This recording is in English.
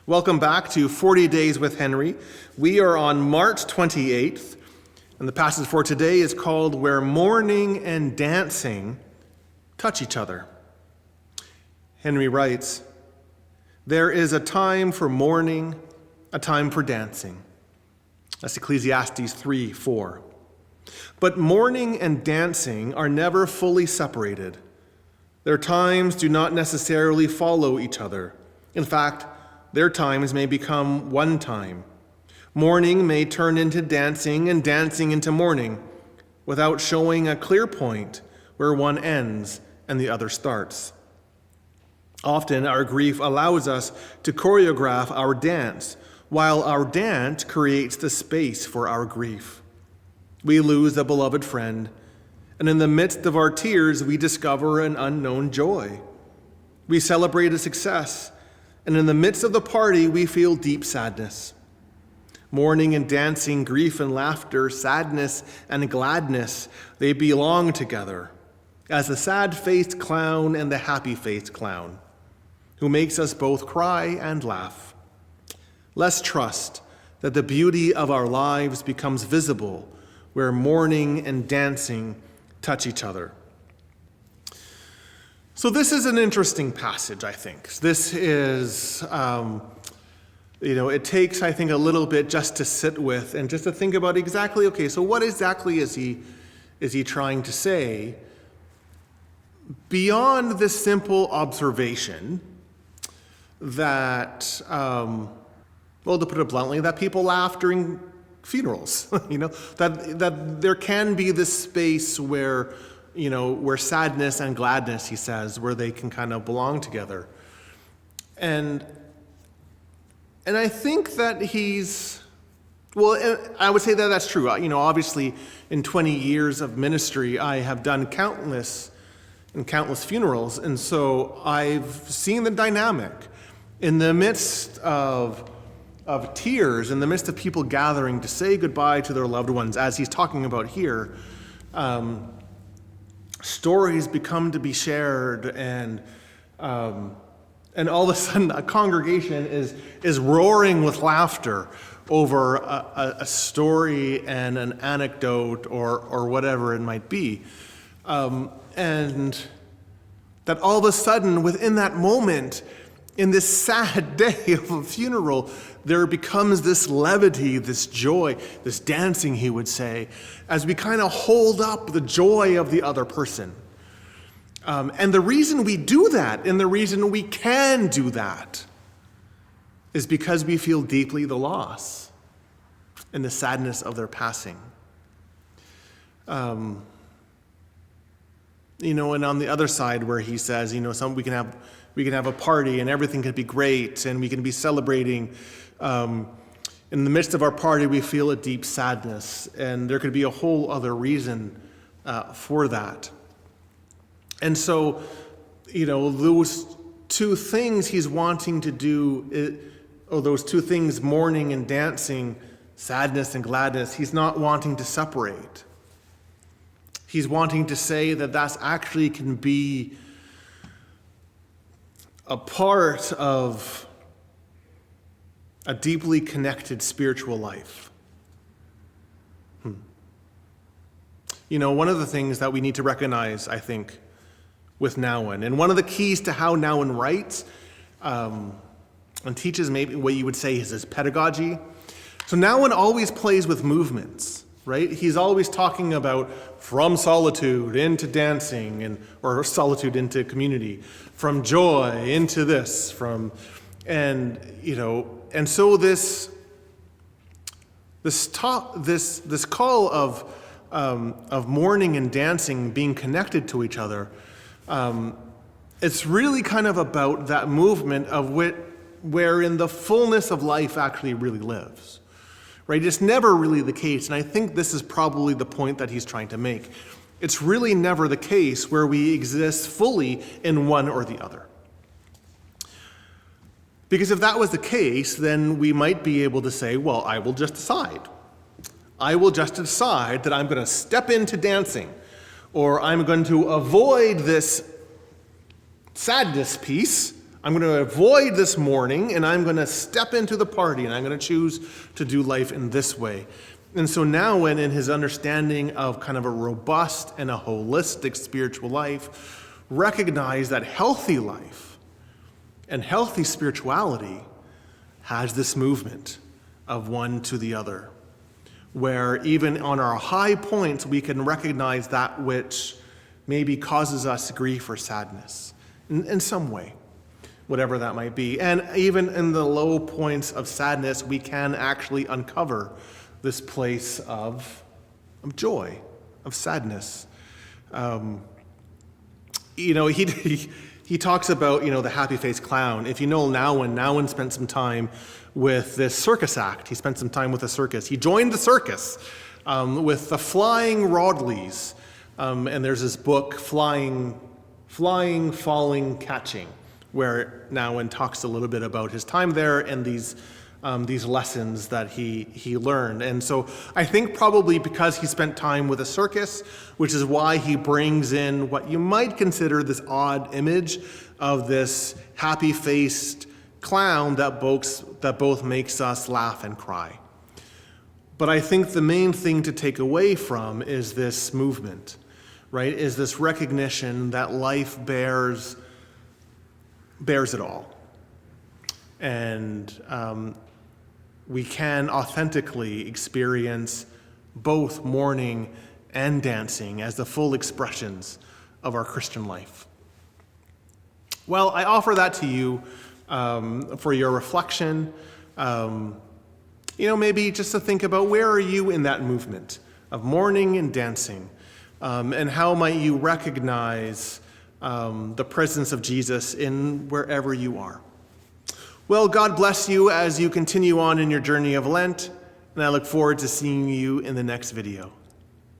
Welcome back to 40 Days with Henry. We are on March 28th, and the passage for today is called Where Mourning and Dancing Touch Each Other. Henry writes, "There is a time for mourning, a time for dancing." That's Ecclesiastes 3:4. But mourning and dancing are never fully separated. Their times do not necessarily follow each other. In fact, their times may become one time. Mourning may turn into dancing and dancing into mourning without showing a clear point where one ends and the other starts. Often our grief allows us to choreograph our dance, while our dance creates the space for our grief. We lose a beloved friend, and in the midst of our tears, we discover an unknown joy. We celebrate a success, and in the midst of the party, we feel deep sadness. Mourning and dancing, grief and laughter, sadness and gladness, they belong together as the sad-faced clown and the happy-faced clown, who makes us both cry and laugh. Let's trust that the beauty of our lives becomes visible where mourning and dancing touch each other. So this is an interesting passage, I think. This is, it takes, I think, a little bit just to sit with and just to think about exactly, okay, so what exactly is he trying to say beyond this simple observation that, to put it bluntly, that people laugh during funerals, that there can be this space where sadness and gladness, he says, where they can kind of belong together. And I think that I would say that that's true. Obviously, in 20 years of ministry, I have done countless funerals, and so I've seen the dynamic. In the midst of tears, in the midst of people gathering to say goodbye to their loved ones, as he's talking about here, stories become to be shared, and all of a sudden a congregation is roaring with laughter over a story and an anecdote or whatever it might be. And that all of a sudden, within that moment, in this sad day of a funeral, there becomes this levity, this joy, this dancing, he would say, as we kind of hold up the joy of the other person. And the reason we do that, and the reason we can do that, is because we feel deeply the loss and the sadness of their passing. And on the other side where he says, we can have a party and everything can be great and we can be celebrating. In the midst of our party, we feel a deep sadness, and there could be a whole other reason for that. And so, those two things he's wanting to do, those two things, mourning and dancing, sadness and gladness, he's not wanting to separate. He's wanting to say that that's actually can be a part of a deeply connected spiritual life. One of the things that we need to recognize, I think, with Nouwen, and one of the keys to how Nouwen writes and teaches, maybe what you would say is his pedagogy. So Nouwen always plays with movements, right? He's always talking about from solitude into dancing, or solitude into community, from joy into this, and so this call of mourning and dancing being connected to each other, it's really kind of about that movement of wherein the fullness of life actually really lives. Right? It's never really the case, and I think this is probably the point that he's trying to make. It's really never the case where we exist fully in one or the other. Because if that was the case, then we might be able to say, well, I will just decide. I will just decide that I'm going to step into dancing, or I'm going to avoid this sadness piece. I'm going to avoid this mourning, and I'm going to step into the party, and I'm going to choose to do life in this way. And so Nouwen, in his understanding of kind of a robust and a holistic spiritual life, recognized that healthy life and healthy spirituality has this movement of one to the other, where even on our high points, we can recognize that which maybe causes us grief or sadness in some way, whatever that might be. And even in the low points of sadness, we can actually uncover this place of joy, of sadness. He talks about, the happy-faced clown. If you know Nouwen spent some time with this circus act. He spent some time with a circus. He joined the circus with the Flying Rodleys. And there's this book, Flying, Falling, Catching, where Nouwen talks a little bit about his time there and these lessons that he learned. And so I think probably because he spent time with a circus, which is why he brings in what you might consider this odd image of this happy-faced clown that both makes us laugh and cry. But I think the main thing to take away from is this movement, right? Is this recognition that life bears it all. And we can authentically experience both mourning and dancing as the full expressions of our Christian life. Well, I offer that to you for your reflection. Maybe just to think about, where are you in that movement of mourning and dancing? And how might you recognize the presence of Jesus in wherever you are? Well, God bless you as you continue on in your journey of Lent, and I look forward to seeing you in the next video.